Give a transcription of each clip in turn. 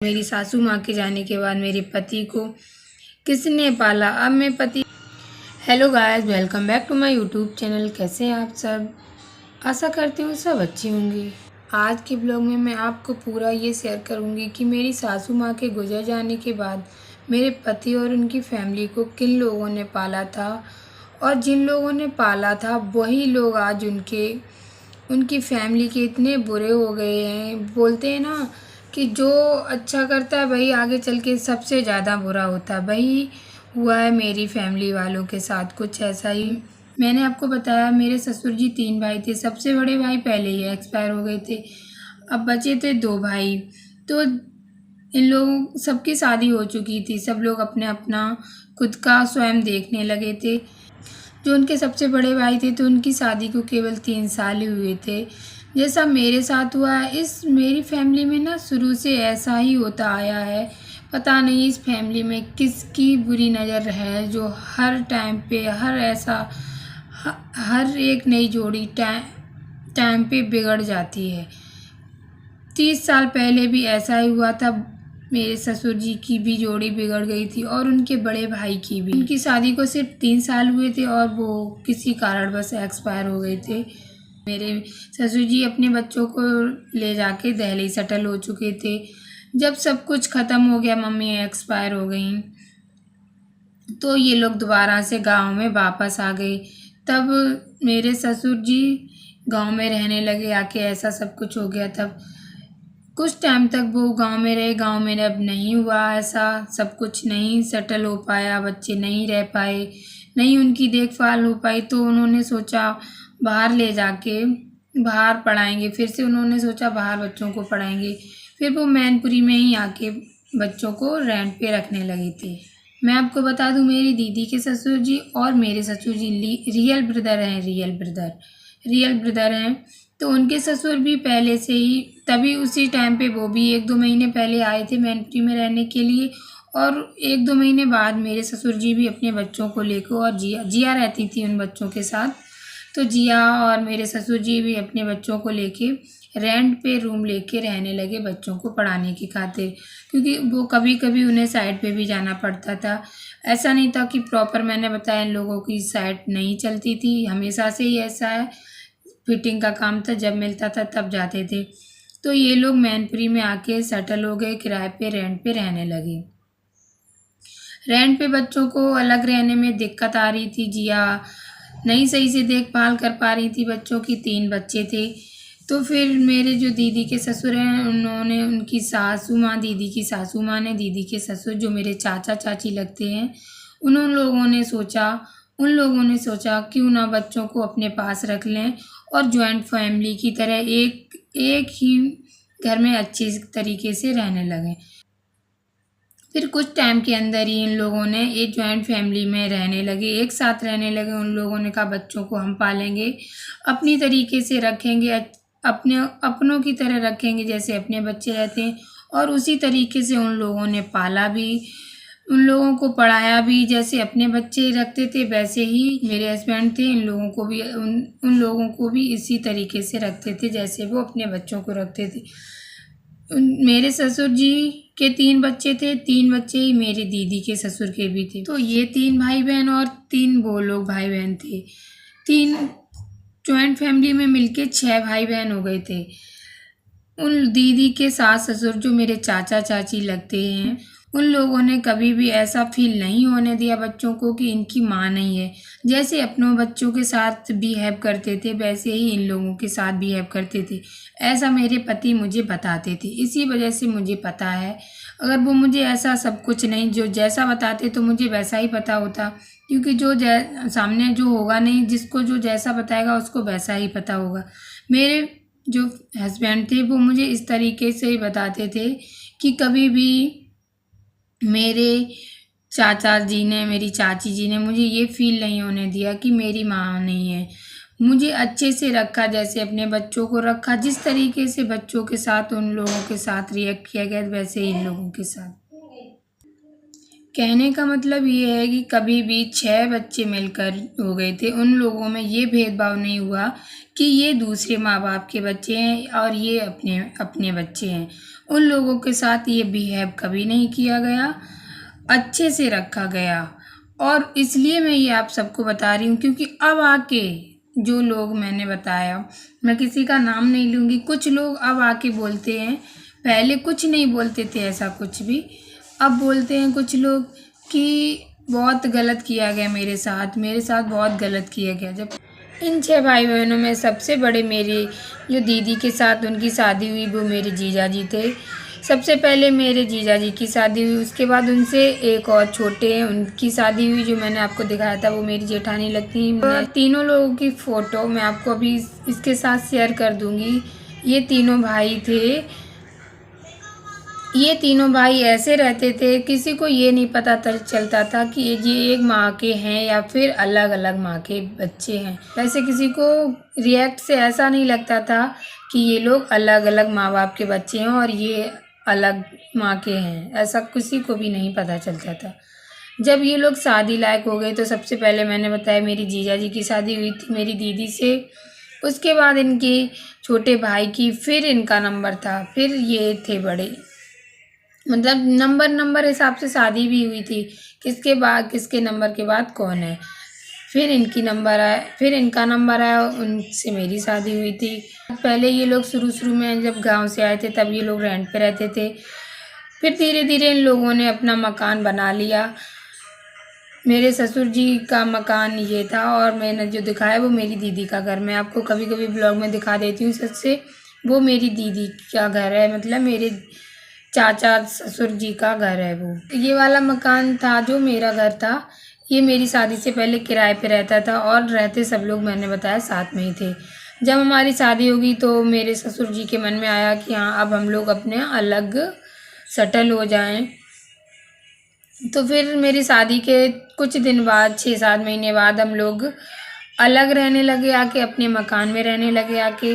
मेरी सासू माँ के जाने के बाद मेरे पति को किसने पाला। अब मैं पति। Hello guys, welcome back to my YouTube channel. कैसे हैं आप सब? आशा करती हूँ सब अच्छी होंगी। आज के ब्लॉग में मैं आपको पूरा ये शेयर करूँगी कि मेरी सासू माँ के गुजर जाने के बाद मेरे पति और उनकी फैमिली को किन लोगों ने पाला था, और जिन लोगों ने पाला था वही लोग आज उनकी फैमिली के इतने बुरे हो गए हैं। बोलते हैं ना कि जो अच्छा करता है वही आगे चल के सबसे ज़्यादा बुरा होता है। वही हुआ है मेरी फैमिली वालों के साथ, कुछ ऐसा ही। मैंने आपको बताया मेरे ससुर जी 3 भाई थे। सबसे बड़े भाई पहले ही एक्सपायर हो गए थे। अब बचे थे 2 भाई। तो इन लोगों सबकी शादी हो चुकी थी। सब लोग अपने अपना खुद का स्वयं देखने लगे थे। जो उनके सबसे बड़े भाई थे तो उनकी शादी को केवल 3 साल ही हुए थे। जैसा मेरे साथ हुआ है, इस मेरी फैमिली में ना शुरू से ऐसा ही होता आया है। पता नहीं इस फैमिली में किसकी बुरी नज़र है जो हर टाइम पे हर एक नई जोड़ी टाइम पे बिगड़ जाती है। 30 साल पहले भी ऐसा ही हुआ था। मेरे ससुर जी की भी जोड़ी बिगड़ गई थी और उनके बड़े भाई की भी। उनकी शादी को सिर्फ 3 साल हुए थे और वो किसी कारणवश एक्सपायर हो गए थे। मेरे ससुर जी अपने बच्चों को ले जाके दिल्ली सेटल हो चुके थे। जब सब कुछ ख़त्म हो गया, मम्मी एक्सपायर हो गई, तो ये लोग दोबारा से गांव में वापस आ गए। तब मेरे ससुर जी गांव में रहने लगे आके। ऐसा सब कुछ हो गया। तब कुछ टाइम तक वो गांव में रहे। गांव में अब नहीं हुआ ऐसा, सब कुछ नहीं सेटल हो पाया, बच्चे नहीं रह पाए, नहीं उनकी देखभाल हो पाई। तो उन्होंने सोचा बाहर ले जाके बाहर पढ़ाएंगे। फिर से उन्होंने सोचा बाहर बच्चों को पढ़ाएंगे। फिर वो मैनपुरी में ही आके बच्चों को रेंट पे रखने लगे थे। मैं आपको बता दूं, मेरी दीदी के ससुर जी और मेरे ससुर जी रियल ब्रदर हैं। रियल ब्रदर हैं। तो उनके ससुर भी पहले से ही तभी उसी टाइम पे वो भी 1-2 महीने पहले आए थे मैनपुरी में रहने के लिए। और 1-2 महीने बाद मेरे ससुर जी भी अपने बच्चों को लेकर, और जिया रहती थी उन बच्चों के साथ। तो जिया और मेरे ससुर जी भी अपने बच्चों को लेके रेंट पे रूम लेके रहने लगे बच्चों को पढ़ाने की खातिर, क्योंकि वो कभी कभी उन्हें साइड पे भी जाना पड़ता था। ऐसा नहीं था कि प्रॉपर, मैंने बताया इन लोगों की साइड नहीं चलती थी, हमेशा से ही ऐसा है। फिटिंग का काम था, जब मिलता था तब जाते थे। तो ये लोग मैनपुरी में आके सेटल हो गए, किराए पे रेंट पे रहने लगे। रेंट पे बच्चों को अलग रहने में दिक्कत आ रही थी। जिया नहीं सही से देखभाल कर पा रही थी बच्चों की। 3 बच्चे थे। तो फिर मेरे जो दीदी के ससुर हैं, उन्होंने उनकी सासू माँ, दीदी की सासू माँ ने दीदी के ससुर जो मेरे चाचा चाची लगते हैं, उन लोगों ने सोचा क्यों ना बच्चों को अपने पास रख लें और जॉइंट फैमिली की तरह एक ही घर में अच्छी तरीके से रहने लगे। फिर कुछ टाइम के अंदर ही इन लोगों ने एक जॉइंट फैमिली में रहने लगे, एक साथ रहने लगे। उन लोगों ने कहा बच्चों को हम पालेंगे, अपनी तरीके से रखेंगे, अपनों की तरह रखेंगे जैसे अपने बच्चे रहते हैं। और उसी तरीके से उन लोगों ने पाला भी, उन लोगों को पढ़ाया भी। जैसे अपने बच्चे रखते थे वैसे ही मेरे हस्बैंड थे, इन लोगों को भी उन लोगों को भी इसी तरीके से रखते थे जैसे वो अपने बच्चों को रखते थे। मेरे ससुर जी के 3 बच्चे थे। 3 बच्चे ही मेरी दीदी के ससुर के भी थे। तो ये 3 भाई बहन और 3 वो लोग भाई बहन थे। 3 जॉइंट फैमिली में मिलके 6 भाई बहन हो गए थे। उन दीदी के सास ससुर जो मेरे चाचा चाची लगते हैं, उन लोगों ने कभी भी ऐसा फील नहीं होने दिया बच्चों को कि इनकी माँ नहीं है। जैसे अपनों बच्चों के साथ बिहेव करते थे वैसे ही इन लोगों के साथ बिहेव करते थे। ऐसा मेरे पति मुझे बताते थे। इसी वजह से मुझे पता है। अगर वो मुझे ऐसा सब कुछ नहीं, जो जैसा बताते तो मुझे वैसा ही पता होता, क्योंकि जो सामने जो होगा नहीं, जिसको जो जैसा बताएगा उसको वैसा ही पता होगा। मेरे जो हस्बैंड थे वो मुझे इस तरीके से ही बताते थे कि कभी भी मेरे चाचा जी ने, मेरी चाची जी ने मुझे ये फील नहीं होने दिया कि मेरी माँ नहीं है। मुझे अच्छे से रखा, जैसे अपने बच्चों को रखा। जिस तरीके से बच्चों के साथ उन लोगों के साथ रिएक्ट किया गया वैसे ही इन लोगों के साथ। कहने का मतलब ये है कि कभी भी 6 बच्चे मिलकर हो गए थे, उन लोगों में ये भेदभाव नहीं हुआ कि ये दूसरे माँ बाप के बच्चे हैं और ये अपने अपने बच्चे हैं। उन लोगों के साथ ये बिहेव कभी नहीं किया गया, अच्छे से रखा गया। और इसलिए मैं ये आप सबको बता रही हूँ क्योंकि अब आके जो लोग मैंने बताया, मैं किसी का नाम नहीं लूँगी, कुछ लोग अब आके बोलते हैं, पहले कुछ नहीं बोलते थे ऐसा कुछ भी, अब बोलते हैं कुछ लोग कि बहुत गलत किया गया मेरे साथ बहुत गलत किया गया। जब इन 6 भाई बहनों में सबसे बड़े मेरी जो दीदी के साथ उनकी शादी हुई वो मेरे जीजा जी थे। सबसे पहले मेरे जीजा जी की शादी हुई, उसके बाद उनसे एक और छोटे हैं उनकी शादी हुई, जो मैंने आपको दिखाया था वो मेरी जेठानी लगती हैं। और तीनों लोगों की फ़ोटो मैं आपको अभी इसके साथ शेयर कर दूँगी। ये तीनों भाई थे, ये तीनों भाई ऐसे रहते थे, किसी को ये नहीं पता चलता था कि ये एक माँ के हैं या फिर अलग अलग माँ के बच्चे हैं। वैसे किसी को रिएक्ट से ऐसा नहीं लगता था कि ये लोग अलग अलग माँ बाप के बच्चे हैं और ये अलग माँ के हैं, ऐसा किसी को भी नहीं पता चलता था। जब ये लोग शादी लायक हो गए तो सबसे पहले मैंने बताया मेरी जीजा जी की शादी हुई थी मेरी दीदी से, उसके बाद इनके छोटे भाई की, फिर इनका नंबर था, फिर ये थे बड़े, मतलब नंबर हिसाब से शादी भी हुई थी, किसके बाद किसके नंबर के बाद कौन है। फिर इनका नंबर आया, उनसे मेरी शादी हुई थी। पहले ये लोग शुरू में जब गांव से आए थे तब ये लोग रेंट पे रहते थे, फिर धीरे धीरे इन लोगों ने अपना मकान बना लिया। मेरे ससुर जी का मकान ये था और मैंने जो दिखाया वो मेरी दीदी का घर, मैं आपको कभी कभी ब्लॉग में दिखा देती हूँ सच से, वो मेरी दीदी का घर है, मतलब मेरे चाचा ससुर जी का घर है वो। ये वाला मकान था जो मेरा घर था, ये मेरी शादी से पहले किराए पे रहता था और रहते सब लोग मैंने बताया साथ में ही थे। जब हमारी शादी होगी तो मेरे ससुर जी के मन में आया कि हाँ अब हम लोग अपने अलग सेटल हो जाएं। तो फिर मेरी शादी के कुछ दिन बाद 6-7 महीने बाद हम लोग अलग रहने लगे, आके अपने मकान में रहने लगे आके।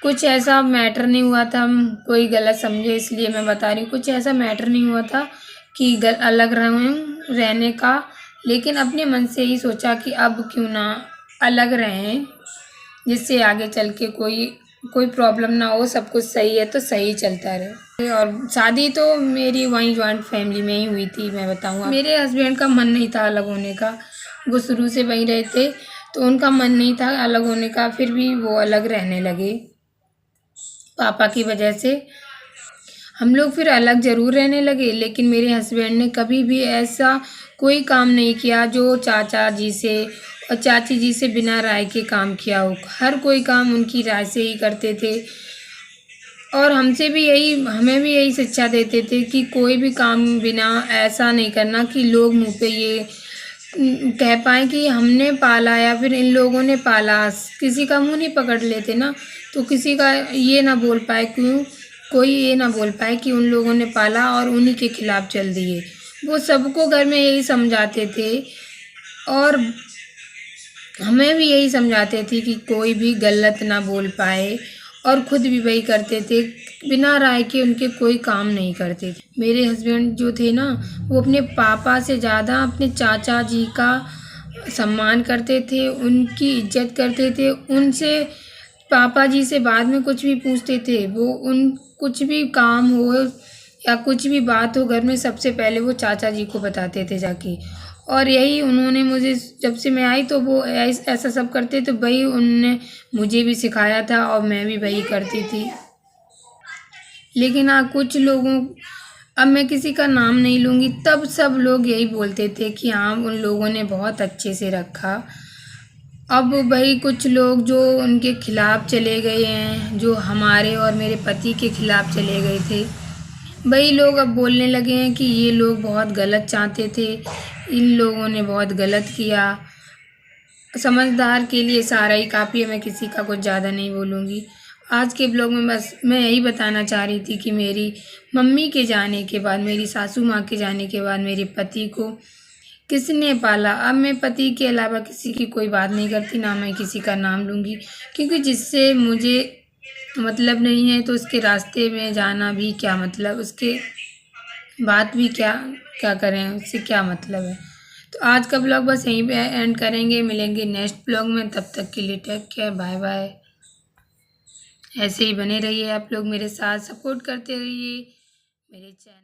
कुछ ऐसा मैटर नहीं हुआ था, हम कोई गलत समझे इसलिए मैं बता रही हूँ, कुछ ऐसा मैटर नहीं हुआ था कि अलग रहने का, लेकिन अपने मन से ही सोचा कि अब क्यों ना अलग रहें, जिससे आगे चल के कोई प्रॉब्लम ना हो, सब कुछ सही है तो सही चलता रहे। और शादी तो मेरी वहीं जॉइंट फैमिली में ही हुई थी। मैं बताऊँगा, मेरे हस्बैंड का मन नहीं था अलग होने का, वो शुरू से वहीं रहे थे तो उनका मन नहीं था अलग होने का, फिर भी वो अलग रहने लगे पापा की वजह से। हम लोग फिर अलग ज़रूर रहने लगे, लेकिन मेरे हस्बैंड ने कभी भी ऐसा कोई काम नहीं किया जो चाचा जी से और चाची जी से बिना राय के काम किया हो। हर कोई काम उनकी राय से ही करते थे और हमें भी यही शिक्षा देते थे कि कोई भी काम बिना ऐसा नहीं करना कि लोग मुँह पे ये कह पाएँ कि हमने पाला या फिर इन लोगों ने पाला। किसी का मुँह नहीं पकड़ लेते ना, तो किसी का ये ना बोल पाए, कोई ये ना बोल पाए कि उन लोगों ने पाला और उन्हीं के खिलाफ चल दिए। वो सबको घर में यही समझाते थे और हमें भी यही समझाते थे कि कोई भी गलत ना बोल पाए, और खुद भी वही करते थे, बिना राय के उनके कोई काम नहीं करते थे। मेरे हस्बैंड जो थे ना, वो अपने पापा से ज़्यादा अपने चाचा जी का सम्मान करते थे, उनकी इज्जत करते थे, उनसे पापा जी से बाद में कुछ भी पूछते थे। वो कुछ भी काम हो या कुछ भी बात हो घर में, सबसे पहले वो चाचा जी को बताते थे जाके। और यही उन्होंने मुझे, जब से मैं आई तो वो ऐसा सब करते, तो वही उन्होंने मुझे भी सिखाया था और मैं भी वही करती थी। लेकिन हाँ, कुछ लोगों, अब मैं किसी का नाम नहीं लूँगी, तब सब लोग यही बोलते थे कि हाँ उन लोगों ने बहुत अच्छे से रखा। अब वही कुछ लोग जो उनके खिलाफ चले गए हैं, जो हमारे और मेरे पति के खिलाफ चले गए थे, वही लोग अब बोलने लगे हैं कि ये लोग बहुत गलत चाहते थे, इन लोगों ने बहुत गलत किया। समझदार के लिए सारा ही काफ़ी है, मैं किसी का कुछ ज़्यादा नहीं बोलूँगी। आज के ब्लॉग में बस मैं यही बताना चाह रही थी कि मेरी मम्मी के जाने के बाद, मेरी सासू माँ के जाने के बाद मेरे पति को किसने पाला। अब मैं पति के अलावा किसी की कोई बात नहीं करती, ना मैं किसी का नाम लूँगी, क्योंकि जिससे मुझे मतलब नहीं है तो उसके रास्ते में जाना भी क्या मतलब, उसके बात भी क्या क्या करें, उससे क्या मतलब है। तो आज का ब्लॉग बस यहीं पे एंड करेंगे, मिलेंगे नेक्स्ट ब्लॉग में, तब तक के लिए टेक केयर, बाय बाय। ऐसे ही बने रहिए आप लोग मेरे साथ, सपोर्ट करते रहिए मेरे चैनल।